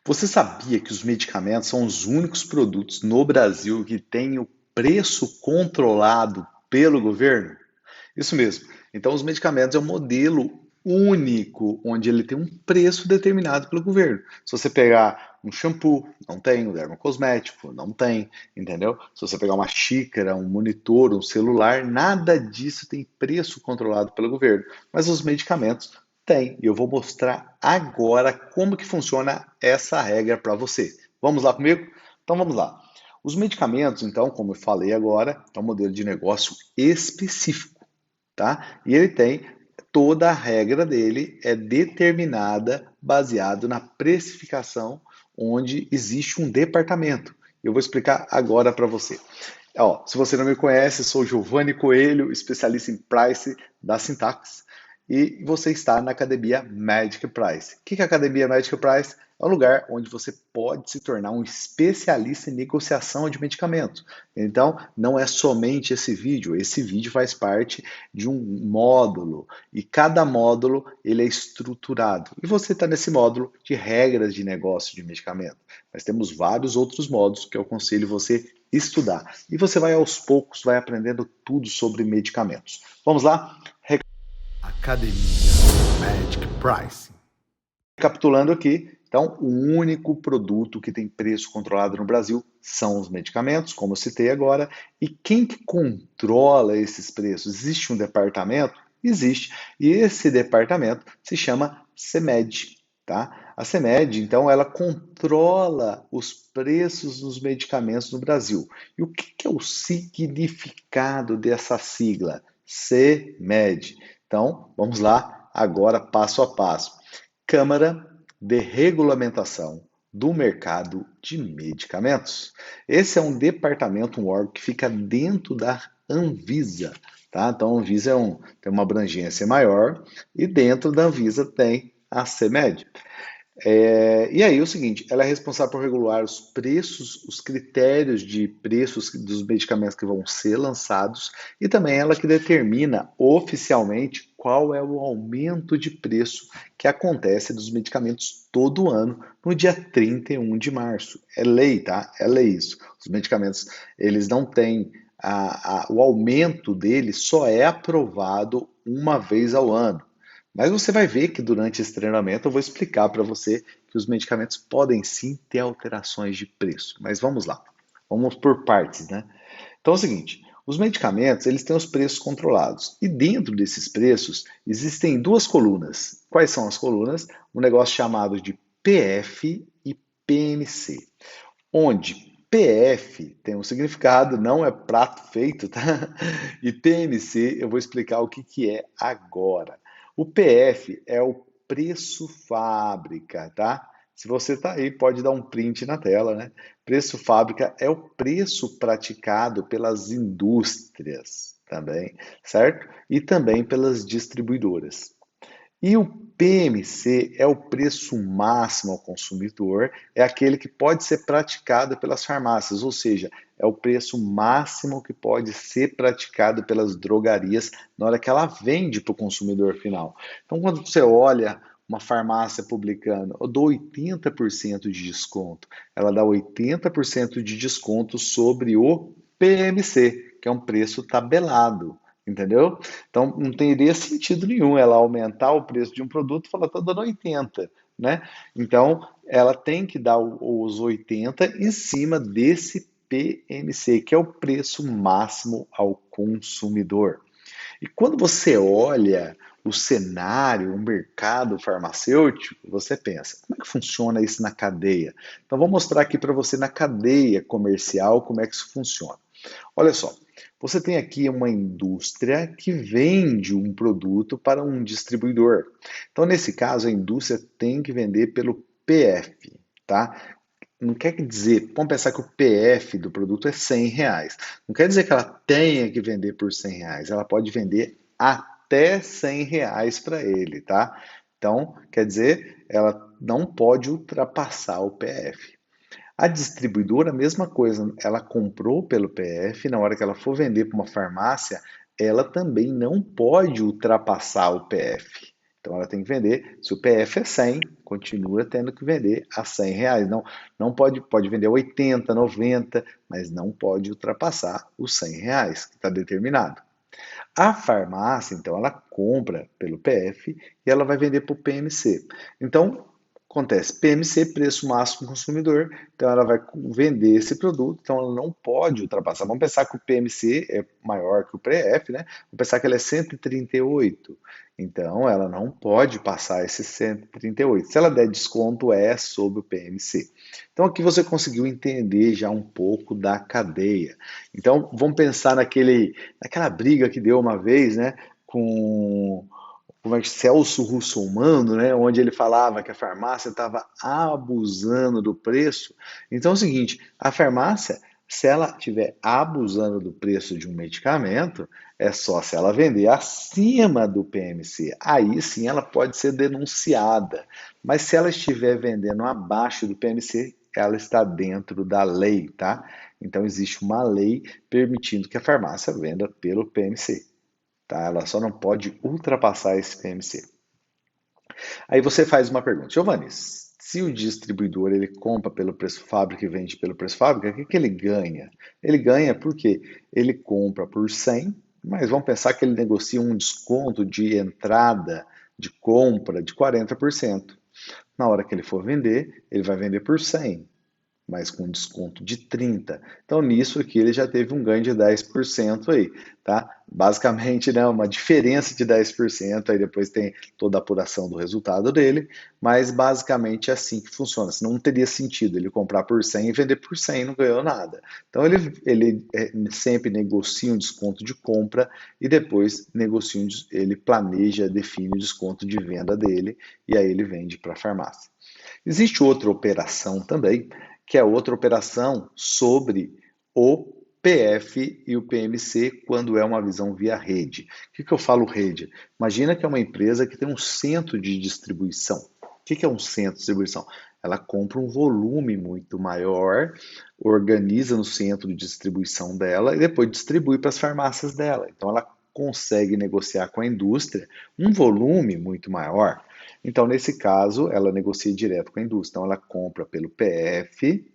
Você sabia que os medicamentos são os únicos produtos no Brasil que têm o preço controlado pelo governo? Isso mesmo. Então, os medicamentos é um modelo único, onde ele tem um preço determinado pelo governo. Se você pegar um shampoo, não tem, um dermocosmético, não tem, entendeu? Se você pegar uma xícara, um monitor, um celular, nada disso tem preço controlado pelo governo. Mas os medicamentos têm. E eu vou mostrar agora como que funciona essa regra para você. Vamos lá comigo? Então vamos lá. Os medicamentos, então, como eu falei agora, é um modelo de negócio específico, tá? E ele tem toda a regra dele é determinada baseado na precificação, onde existe um departamento. Eu vou explicar agora para você. Ó, se você não me conhece, sou Giovanni Coelho, especialista em price da Syntax, e você está na Academia Magic Price. O que é a Academia Magic Price? É um lugar onde você pode se tornar um especialista em negociação de medicamentos. Então, não é somente esse vídeo faz parte de um módulo, e cada módulo ele é estruturado. E você está nesse módulo de regras de negócio de medicamento. Mas temos vários outros módulos que eu aconselho você estudar. E você vai aos poucos, vai aprendendo tudo sobre medicamentos. Vamos lá? Academia Magic Pricing. Recapitulando aqui, então, o único produto que tem preço controlado no Brasil são os medicamentos, como eu citei agora. E quem que controla esses preços? Existe um departamento? Existe. E esse departamento se chama CEMED, tá? A CEMED, então, ela controla os preços dos medicamentos no Brasil. E o que é o significado dessa sigla? CEMED. Então, vamos lá agora passo a passo. Câmara de Regulamentação do Mercado de Medicamentos. Esse é um departamento, um órgão que fica dentro da Anvisa, tá? Então, a Anvisa tem uma abrangência maior e dentro da Anvisa tem a CEMED. E aí, o seguinte, ela é responsável por regular os preços, os critérios de preços dos medicamentos que vão ser lançados e também ela que determina oficialmente qual é o aumento de preço que acontece dos medicamentos todo ano no dia 31 de março. É lei, tá? É lei isso. Os medicamentos, eles não têm o aumento deles só é aprovado uma vez ao ano. Mas você vai ver que durante esse treinamento eu vou explicar para você que os medicamentos podem sim ter alterações de preço. Mas vamos lá, vamos por partes, né? Então é o seguinte, os medicamentos eles têm os preços controlados e dentro desses preços existem duas colunas. Quais são as colunas? Um negócio chamado de PF e PMC, onde PF tem um significado, não é prato feito, tá? E PMC eu vou explicar o que é agora. O PF é o preço fábrica, tá? Se você está aí, pode dar um print na tela, né? Preço fábrica é o preço praticado pelas indústrias também, certo? E também pelas distribuidoras. E o PMC é o preço máximo ao consumidor, é aquele que pode ser praticado pelas farmácias, ou seja, é o preço máximo que pode ser praticado pelas drogarias na hora que ela vende para o consumidor final. Então, quando você olha uma farmácia publicando, eu dou 80% de desconto, ela dá 80% de desconto sobre o PMC, que é um preço tabelado. Entendeu? Então não teria sentido nenhum ela aumentar o preço de um produto e falar, está dando 80, né? Então ela tem que dar os 80 em cima desse PMC, que é o preço máximo ao consumidor. E quando você olha o cenário, o mercado farmacêutico, você pensa, como é que funciona isso na cadeia? Então vou mostrar aqui para você na cadeia comercial como é que isso funciona. Olha só, você tem aqui uma indústria que vende um produto para um distribuidor. Então, nesse caso, a indústria tem que vender pelo PF, tá? Não quer dizer, vamos pensar que o PF do produto é R$ 100. Não quer dizer que ela tenha que vender por R$ 100. Ela pode vender até R$ 100 para ele, tá? Então, quer dizer, ela não pode ultrapassar o PF. A distribuidora, a mesma coisa, ela comprou pelo PF, na hora que ela for vender para uma farmácia, ela também não pode ultrapassar o PF. Então ela tem que vender, se o PF é 100, continua tendo que vender a R$ 100. Não pode vender 80, 90, mas não pode ultrapassar os R$ 100, que está determinado. A farmácia, então, ela compra pelo PF e ela vai vender para o PMC. Então, acontece, PMC, preço máximo consumidor, então ela vai vender esse produto, então ela não pode ultrapassar. Vamos pensar que o PMC é maior que o PF, né? Vamos pensar que ela é 138, então ela não pode passar esse 138. Se ela der desconto, é sobre o PMC. Então aqui você conseguiu entender já um pouco da cadeia. Então vamos pensar naquela briga que deu uma vez, né, com como é que Celso Russomano, né, onde ele falava que a farmácia estava abusando do preço. Então é o seguinte, a farmácia, se ela estiver abusando do preço de um medicamento, é só se ela vender acima do PMC. Aí sim ela pode ser denunciada. Mas se ela estiver vendendo abaixo do PMC, ela está dentro da lei, tá? Então existe uma lei permitindo que a farmácia venda pelo PMC. Tá? Ela só não pode ultrapassar esse PMC. Aí você faz uma pergunta, Giovanni, se o distribuidor ele compra pelo preço fábrica e vende pelo preço fábrica, o que, que ele ganha? Ele ganha porque ele compra por 100, mas vamos pensar que ele negocia um desconto de entrada de compra de 40%. Na hora que ele for vender, ele vai vender por 100, mas com desconto de 30. Então, nisso aqui ele já teve um ganho de 10% aí, tá? Basicamente, né, uma diferença de 10%, aí depois tem toda a apuração do resultado dele, mas basicamente é assim que funciona. Senão não teria sentido ele comprar por 100 e vender por 100, não ganhou nada. Então, ele sempre negocia um desconto de compra e depois negocia ele planeja, define o desconto de venda dele e aí ele vende para a farmácia. Existe outra operação também, que é outra operação sobre o PF e o PMC quando é uma visão via rede. O que eu falo rede? Imagina que é uma empresa que tem um centro de distribuição. O que é um centro de distribuição? Ela compra um volume muito maior, organiza no centro de distribuição dela e depois distribui para as farmácias dela. Então ela consegue negociar com a indústria um volume muito maior. Então, nesse caso, ela negocia direto com a indústria. Então, ela compra pelo PF,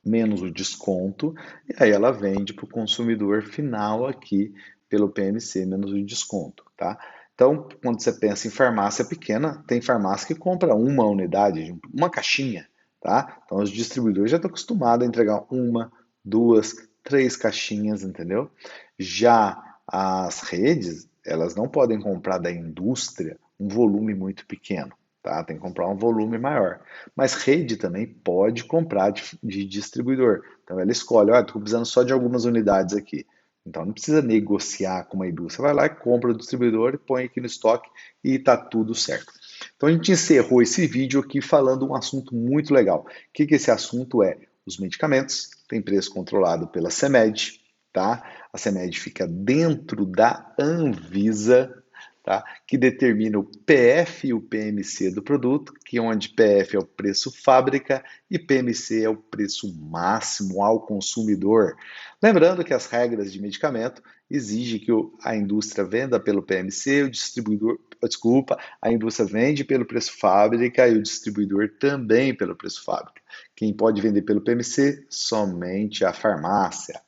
menos o desconto, e aí ela vende para o consumidor final aqui pelo PMC, menos o desconto, tá? Então, quando você pensa em farmácia pequena, tem farmácia que compra uma unidade, uma caixinha, tá? Então, os distribuidores já estão acostumados a entregar uma, duas, três caixinhas, entendeu? Já as redes, elas não podem comprar da indústria um volume muito pequeno, tá? Tem que comprar um volume maior. Mas rede também pode comprar de distribuidor. Então ela escolhe, olha, estou precisando só de algumas unidades aqui. Então não precisa negociar com uma indústria. Vai lá e compra o distribuidor, põe aqui no estoque e está tudo certo. Então a gente encerrou esse vídeo aqui falando um assunto muito legal. O que esse assunto é? Os medicamentos têm preço controlado pela CMED, tá? A CMED fica dentro da Anvisa, tá? Que determina o PF e o PMC do produto, que onde PF é o preço fábrica e PMC é o preço máximo ao consumidor. Lembrando que as regras de medicamento exigem que a indústria venda pelo PMC, o distribuidor, desculpa, a indústria vende pelo preço fábrica e o distribuidor também pelo preço fábrica. Quem pode vender pelo PMC? Somente a farmácia.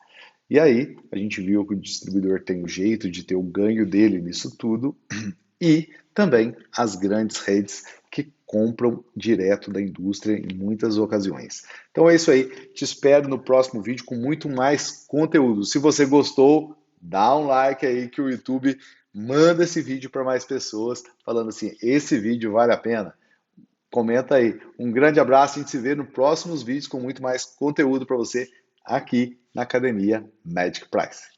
E aí, a gente viu que o distribuidor tem o jeito de ter o ganho dele nisso tudo, e também as grandes redes que compram direto da indústria em muitas ocasiões. Então é isso aí, te espero no próximo vídeo com muito mais conteúdo. Se você gostou, dá um like aí que o YouTube manda esse vídeo para mais pessoas, falando assim, esse vídeo vale a pena. Comenta aí. Um grande abraço, a gente se vê nos próximos vídeos com muito mais conteúdo para você aqui na Academia Magic Price.